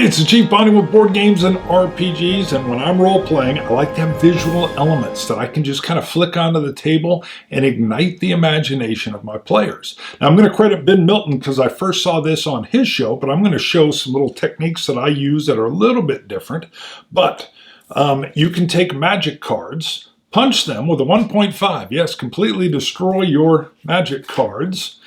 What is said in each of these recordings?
It's Chief Bonding with board games and RPGs, and when I'm role-playing, I like to have visual elements that I can just kind of flick onto the table and ignite the imagination of my players. Now, I'm going to credit Ben Milton because I first saw this on his show, but I'm going to show some little techniques that I use that are a little bit different. But you can take magic cards, punch them with a 1.5. Yes, completely destroy your magic cards.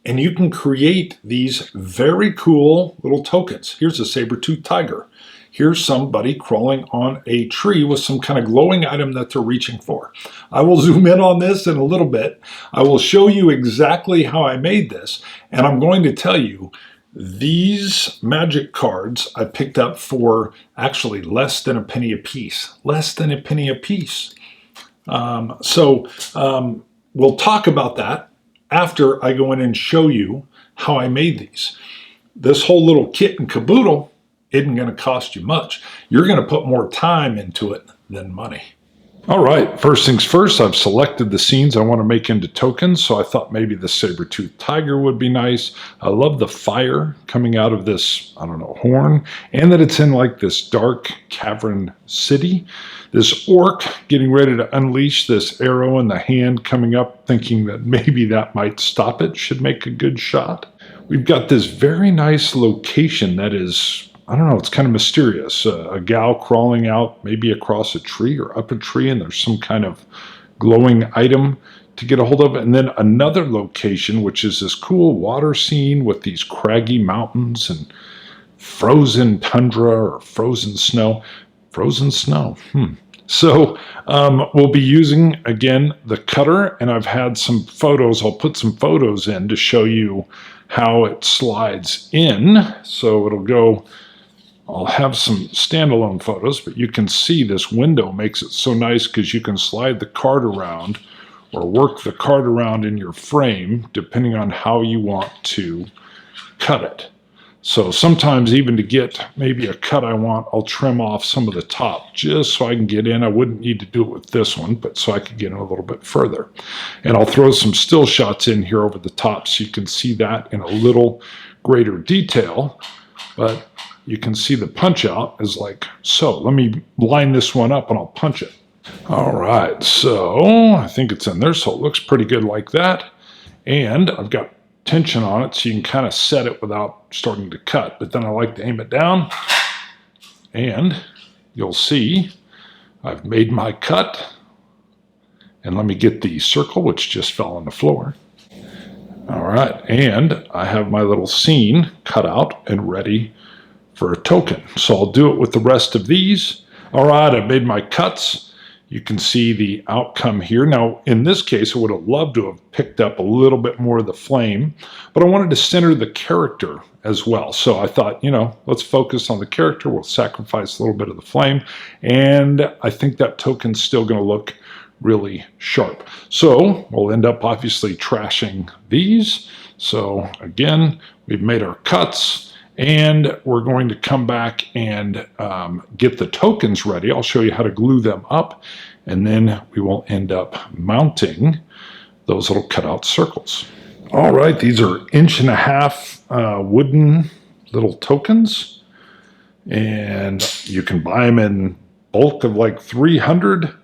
And you can create these very cool little tokens. Here's a saber-toothed tiger. Here's somebody crawling on a tree with some kind of glowing item that they're reaching for. I will zoom in on this in a little bit. I will show you exactly how I made this. And I'm going to tell you, these magic cards I picked up for actually less than a penny a piece. Less than a penny a piece. We'll talk about that after I go in and show you how I made these. This whole little kit and caboodle isn't going to cost you much. You're going to put more time into it than money. All right, first things first, I've selected the scenes I want to make into tokens, so I thought maybe the saber-toothed tiger would be nice. I love the fire coming out of this, horn, and that it's in like this dark cavern city. This orc getting ready to unleash this arrow in the hand coming up, thinking that maybe that might stop it, should make a good shot. We've got this very nice location that is, it's kind of mysterious. A gal crawling out maybe across a tree or up a tree, and there's some kind of glowing item to get a hold of. And then another location, which is this cool water scene with these craggy mountains and frozen tundra or frozen snow. Frozen snow. So we'll be using, again, the cutter, and I've had some photos. I'll put some photos in to show you how it slides in. So it'll go... I'll have some standalone photos, but you can see this window makes it so nice because you can slide the card around or work the card around in your frame depending on how you want to cut it. So sometimes even to get maybe a cut I want, I'll trim off some of the top just so I can get in. I wouldn't need to do it with this one, but so I could get in a little bit further. And I'll throw some still shots in here over the top so you can see that in a little greater detail. But you can see the punch out is like so. Let me line this one up and I'll punch it. All right, so I think it's in there, so it looks pretty good like that. And I've got tension on it so you can kind of set it without starting to cut. But then I like to aim it down, and you'll see I've made my cut. And let me get the circle, which just fell on the floor. All right, and I have my little scene cut out and ready for a token. So I'll do it with the rest of these. All right, I've made my cuts. You can see the outcome here. Now, in this case, I would have loved to have picked up a little bit more of the flame, but I wanted to center the character as well. So I thought, let's focus on the character. We'll sacrifice a little bit of the flame, and I think that token's still going to look really sharp. So we'll end up obviously trashing these. So again, we've made our cuts. And we're going to come back and get the tokens ready. I'll show you how to glue them up. And then we will end up mounting those little cutout circles. All right, these are 1.5 inch wooden little tokens. And you can buy them in bulk of like 300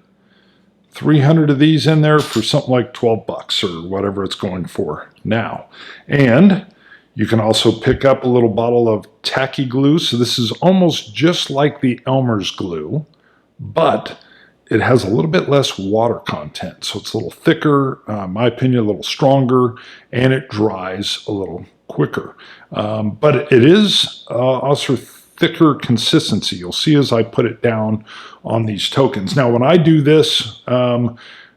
of these in there for something like $12 or whatever it's going for now. And you can also pick up a little bottle of Tacky glue. So this is almost just like the Elmer's glue, but it has a little bit less water content. So it's a little thicker, in my opinion, a little stronger, and it dries a little quicker. But it is also thicker consistency. You'll see as I put it down on these tokens. Now, when I do this,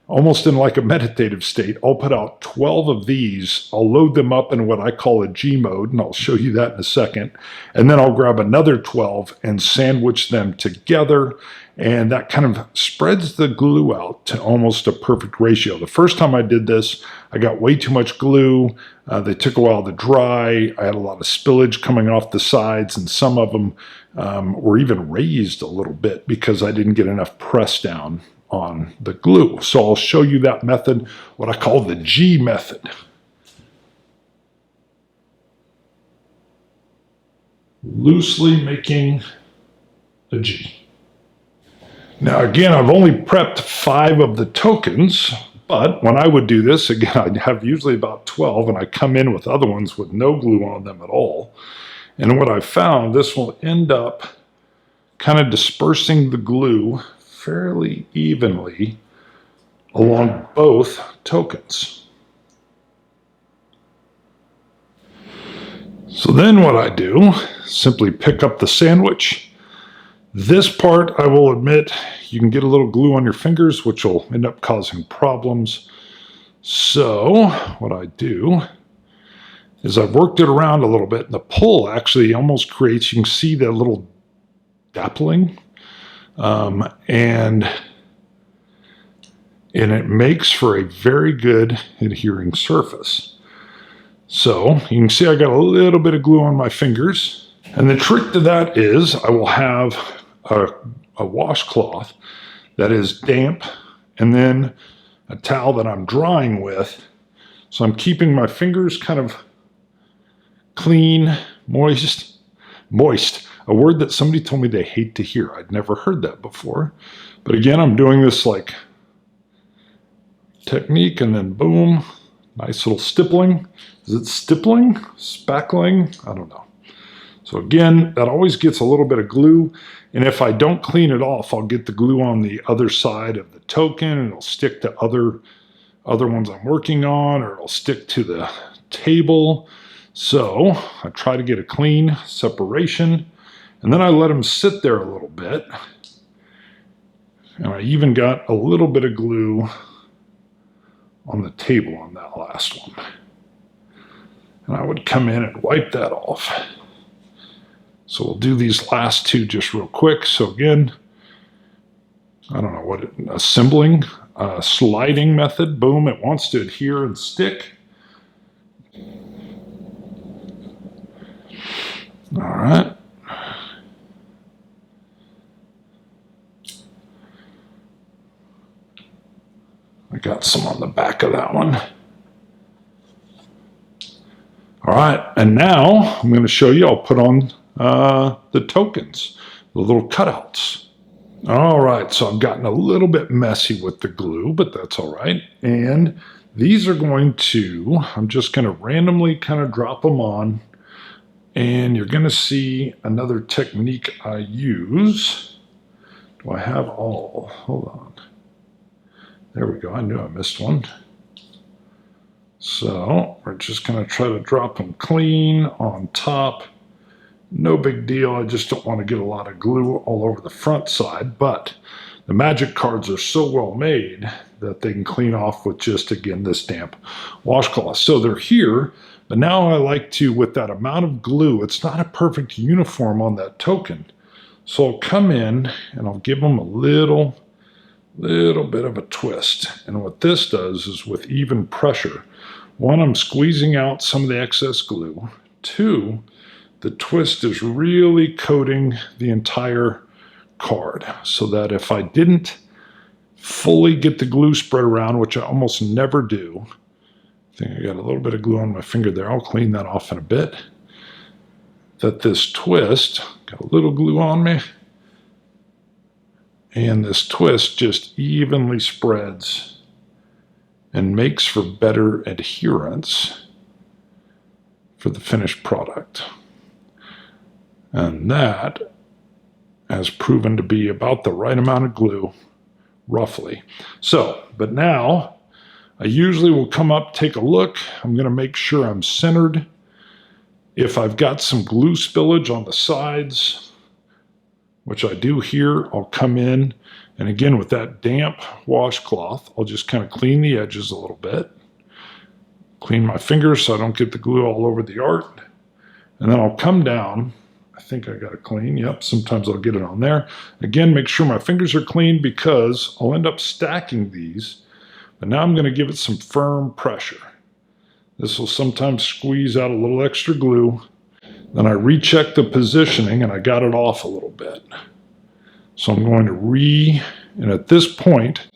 almost in like a meditative state, I'll put out 12 of these. I'll load them up in what I call a G mode, and I'll show you that in a second. And then I'll grab another 12 and sandwich them together. And that kind of spreads the glue out to almost a perfect ratio. The first time I did this, I got way too much glue. They took a while to dry. I had a lot of spillage coming off the sides, and some of them were even raised a little bit because I didn't get enough press down on the glue. So I'll show you that method, what I call the G method. loosely making a G. Now again, I've only prepped 5 of the tokens, but when I would do this, again, I'd have usually about 12, and I come in with other ones with no glue on them at all. And what I found, this will end up kind of dispersing the glue fairly evenly along both tokens. So then what I do, simply pick up the sandwich. This part, I will admit, you can get a little glue on your fingers, which will end up causing problems. So what I do is I've worked it around a little bit, and the pull actually almost creates, you can see that little dappling, and it makes for a very good adhering surface. So you can see I got a little bit of glue on my fingers, and the trick to that is I will have a washcloth that is damp, and then a towel that I'm drying with. So I'm keeping my fingers kind of clean, moist, a word that somebody told me they hate to hear. I'd never heard that before. But again, I'm doing this like technique, and then boom, nice little stippling. Is it stippling? Spackling? I don't know. So again, that always gets a little bit of glue, and if I don't clean it off, I'll get the glue on the other side of the token, and it'll stick to other ones I'm working on, or it'll stick to the table. So I try to get a clean separation, and then I let them sit there a little bit. And I even got a little bit of glue on the table on that last one. And I would come in and wipe that off. So we'll do these last 2 just real quick. So again, I don't know what assembling, sliding method. Boom, it wants to adhere and stick. All right. I got some on the back of that one. All right, and now I'm going to show you, I'll put on the tokens, the little cutouts. All right, so I've gotten a little bit messy with the glue, but that's all right. And these are going to, I'm just going to randomly kind of drop them on, and you're going to see another technique I use. Do I have all? Hold on. There we go. I knew I missed one. So we're just going to try to drop them clean on top. No big deal. I just don't want to get a lot of glue all over the front side, but the magic cards are so well made that they can clean off with just, again, this damp washcloth. So they're here, but now I like to, with that amount of glue, it's not a perfect uniform on that token. So I'll come in and I'll give them a little bit of a twist. And what this does is, with even pressure, 1, I'm squeezing out some of the excess glue. 2, the twist is really coating the entire card, so that if I didn't fully get the glue spread around, which I almost never do, I think I got a little bit of glue on my finger there. I'll clean that off in a bit. That this twist, got a little glue on me, and this twist just evenly spreads and makes for better adherence for the finished product. And that has proven to be about the right amount of glue, roughly. So, but now I usually will come up, take a look. I'm going to make sure I'm centered. If I've got some glue spillage on the sides, which I do here, I'll come in, and again with that damp washcloth, I'll just kind of clean the edges a little bit. Clean my fingers so I don't get the glue all over the art. And then I'll come down. I think I got it clean. Yep, sometimes I'll get it on there. Again, make sure my fingers are clean, because I'll end up stacking these. But now I'm going to give it some firm pressure. This will sometimes squeeze out a little extra glue. Then I recheck the positioning, and I got it off a little bit. So I'm going to and at this point,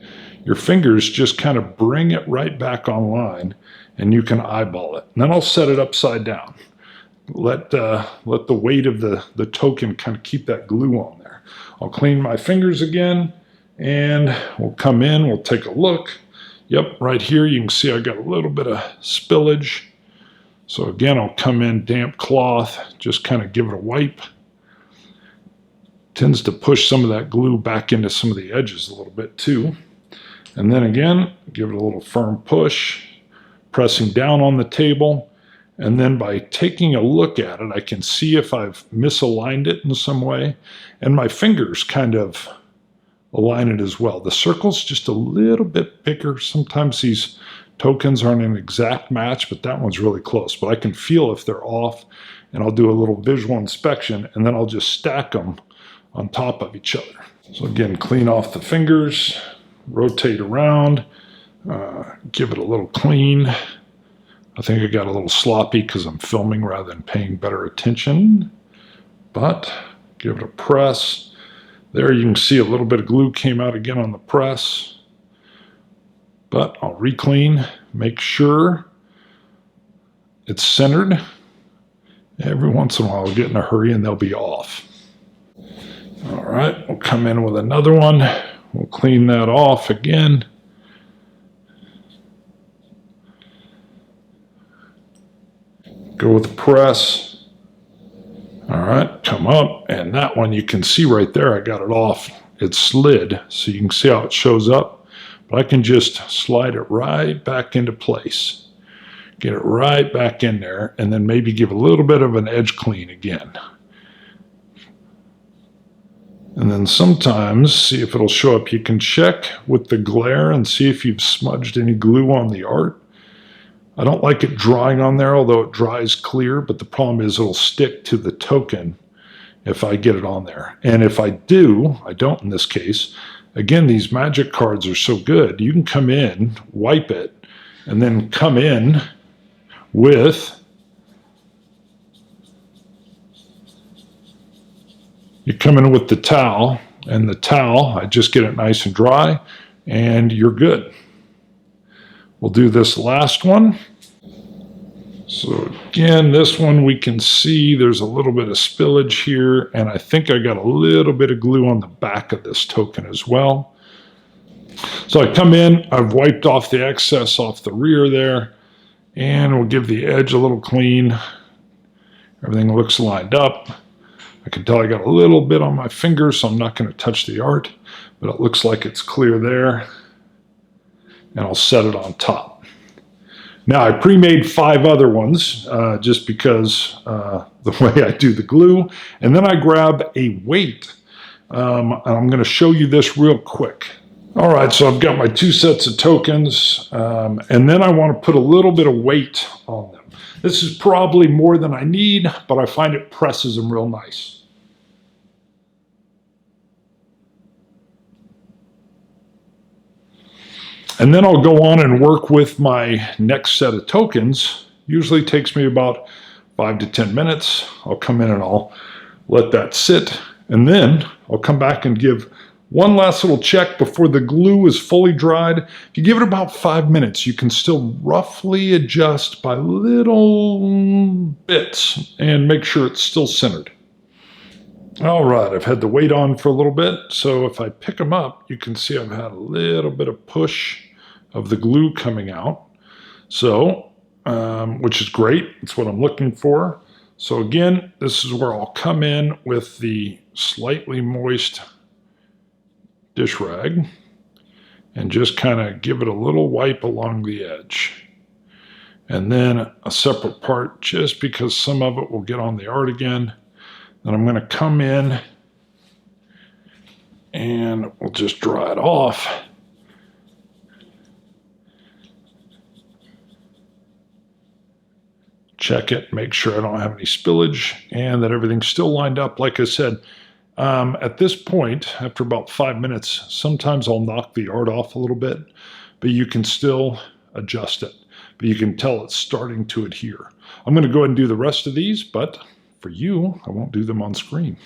your fingers just kind of bring it right back online, and you can eyeball it. And then I'll set it upside down. let the weight of the token kind of keep that glue on there. I'll clean my fingers again, and we'll come in, we'll take a look. Yep, right here you can see I got a little bit of spillage. So again, I'll come in, damp cloth, just kind of give it a wipe. Tends to push some of that glue back into some of the edges a little bit too. And then again, give it a little firm push, pressing down on the table. And then by taking a look at it, I can see if I've misaligned it in some way. And my fingers kind of align it as well. The circle's just a little bit bigger. Sometimes these tokens aren't an exact match, but that one's really close. But I can feel if they're off, and I'll do a little visual inspection, and then I'll just stack them on top of each other. So again, clean off the fingers, rotate around, give it a little clean. I think I got a little sloppy because I'm filming rather than paying better attention, but give it a press. There you can see a little bit of glue came out again on the press, but I'll re-clean, make sure it's centered. Every once in a while I'll get in a hurry and they'll be off. All right, we'll come in with another one. We'll clean that off again. Go with the press. All right, come up, and that one you can see right there, I got it off. It slid, so you can see how it shows up. But I can just slide it right back into place. Get it right back in there, and then maybe give a little bit of an edge clean again. And then sometimes, see if it'll show up. You can check with the glare and see if you've smudged any glue on the art. I don't like it drying on there, although it dries clear, but the problem is it'll stick to the token if I get it on there. And if I do, I don't in this case, again, these magic cards are so good. You can come in, wipe it, and then come in with, you come in with the towel, and the towel, I just get it nice and dry, and you're good. We'll do this last one. So again, this one we can see there's a little bit of spillage here, and I think I got a little bit of glue on the back of this token as well. So I come in, I've wiped off the excess off the rear there, and we'll give the edge a little clean. Everything looks lined up. I can tell I got a little bit on my finger, so I'm not going to touch the art, but it looks like it's clear there. And I'll set it on top. Now I pre-made 5 other ones just because the way I do the glue. And then I grab a weight. And I'm going to show you this real quick. All right, so I've got my 2 sets of tokens. And then I want to put a little bit of weight on them. This is probably more than I need, but I find it presses them real nice. And then I'll go on and work with my next set of tokens. Usually takes me about 5 to 10 minutes. I'll come in and I'll let that sit. And then I'll come back and give one last little check before the glue is fully dried. If you give it about 5 minutes, you can still roughly adjust by little bits and make sure it's still centered. All right, I've had the weight on for a little bit, so if I pick them up, you can see I've had a little bit of push of the glue coming out, so which is great. It's what I'm looking for. So again, this is where I'll come in with the slightly moist dish rag and just kind of give it a little wipe along the edge. And then a separate part, just because some of it will get on the art again. Then I'm going to come in and we'll just dry it off. Check it, make sure I don't have any spillage and that everything's still lined up. Like I said, at this point, after about 5 minutes, sometimes I'll knock the art off a little bit, but you can still adjust it. But you can tell it's starting to adhere. I'm going to go ahead and do the rest of these, but for you, I won't do them on screen.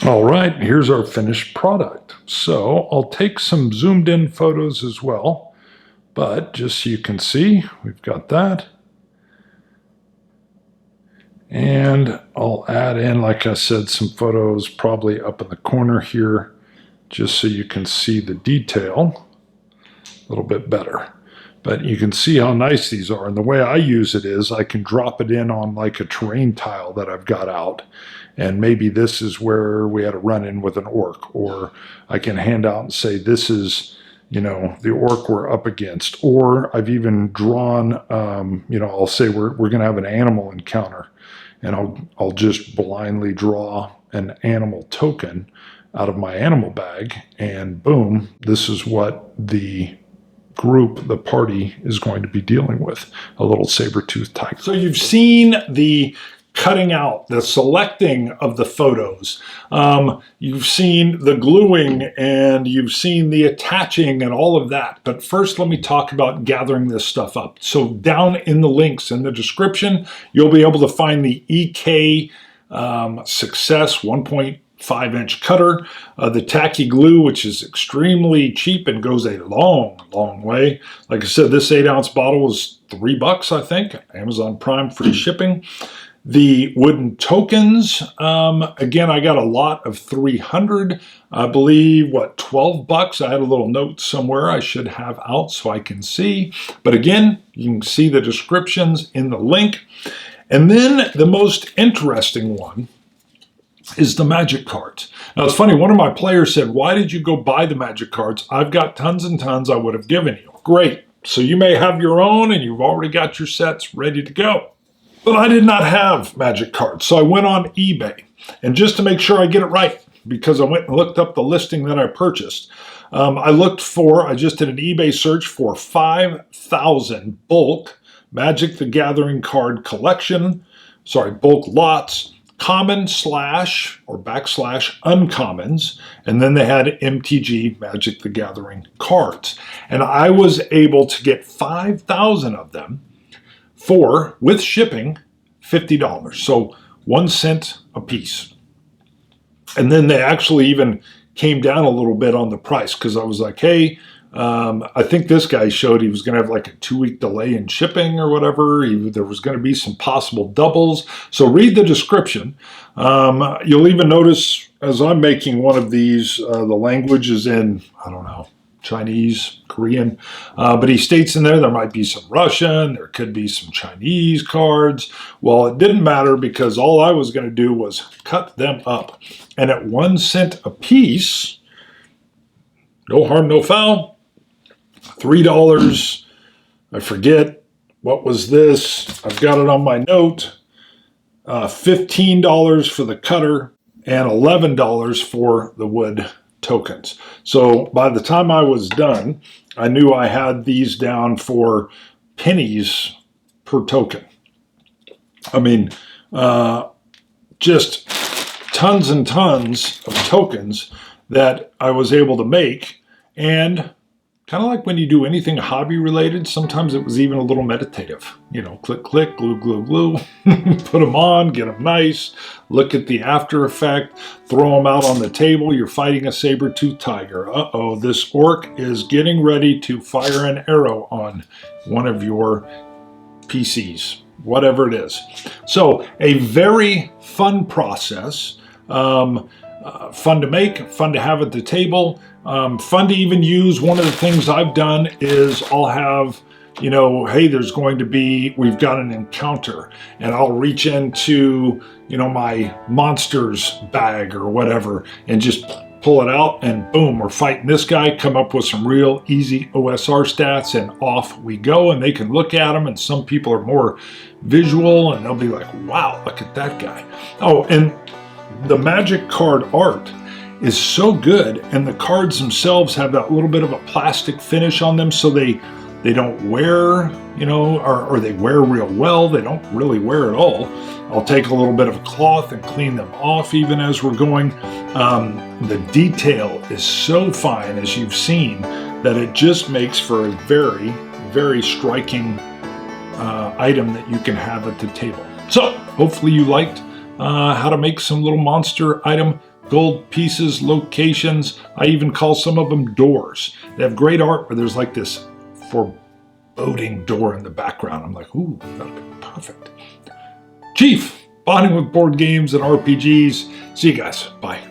All right, here's our finished product. So I'll take some zoomed in photos as well, but just so you can see, we've got that. And I'll add in, like I said, some photos probably up in the corner here, just so you can see the detail a little bit better. But you can see how nice these are. And the way I use it is I can drop it in on like a terrain tile that I've got out. And maybe this is where we had a run-in with an orc. Or I can hand out and say, this is, you know, the orc we're up against. Or I've even drawn, you know, I'll say we're going to have an animal encounter. And I'll just blindly draw an animal token out of my animal bag. And boom, this is what the group, the party, is going to be dealing with, a little saber-toothed tiger. So you've seen the cutting out, the selecting of the photos. You've seen the gluing, and you've seen the attaching and all of that. But first, let me talk about gathering this stuff up. So down in the links in the description, you'll be able to find the EK Success 1.5-inch cutter, the Tacky glue, which is extremely cheap and goes a long way. Like I said, this 8-ounce bottle was $3, I think. Amazon Prime free shipping. The wooden tokens, again, I got a lot of 300, I believe, what, $12? I had a little note somewhere I should have out so I can see. But again, you can see the descriptions in the link. And then the most interesting one is the magic cards. Now, it's funny, one of my players said, why did you go buy the magic cards? I've got tons and tons I would have given you. Great. So you may have your own and you've already got your sets ready to go. But I did not have magic cards, so I went on eBay. And just to make sure I get it right, because I went and looked up the listing that I purchased, I just did an eBay search for 5,000 bulk Magic the Gathering card collection, bulk lots, common / or / uncommons, and then they had MTG Magic the Gathering cards. And I was able to get 5,000 of them for, with shipping, $50. So 1 cent a piece. And then they actually even came down a little bit on the price because I was like, hey, I think this guy showed he was going to have like a 2-week delay in shipping or whatever. There was going to be some possible doubles. So read the description. You'll even notice as I'm making one of these, the language is in, I don't know, Chinese, Korean, but he states in there might be some Russian, there could be some Chinese cards. Well, it didn't matter because all I was going to do was cut them up. And at 1 cent a piece, no harm, no foul, $3, I forget, what was this? I've got it on my note, $15 for the cutter and $11 for the wood tokens. So by the time I was done, I knew I had these down for pennies per token. I mean, just tons and tons of tokens that I was able to make. And kind of like when you do anything hobby related, sometimes it was even a little meditative. You know, click, click, glue, glue, glue, put them on, get them nice, look at the after effect, throw them out on the table. You're fighting a saber-toothed tiger. Uh-oh, this orc is getting ready to fire an arrow on one of your PCs, whatever it is. So a very fun process. Fun to make, fun to have at the table, fun to even use. One of the things I've done is I'll have, you know, hey, we've got an encounter, and I'll reach into, you know, my monsters bag or whatever and just pull it out and boom, we're fighting this guy, come up with some real easy OSR stats and off we go, and they can look at them, and some people are more visual and they'll be like, wow, look at that guy. Oh, and the magic card art is so good, and the cards themselves have that little bit of a plastic finish on them, so they don't wear, you know, or they wear real well. They don't really wear at all. I'll take a little bit of cloth and clean them off even as we're going. The detail is so fine, as you've seen, that it just makes for a very, very striking item that you can have at the table. So hopefully you liked how to make some little monster item, gold pieces, locations. I even call some of them doors. They have great art where there's like this foreboding door in the background. I'm like, ooh, that'll be perfect. Chief, bonding with board games and RPGs. See you guys. Bye.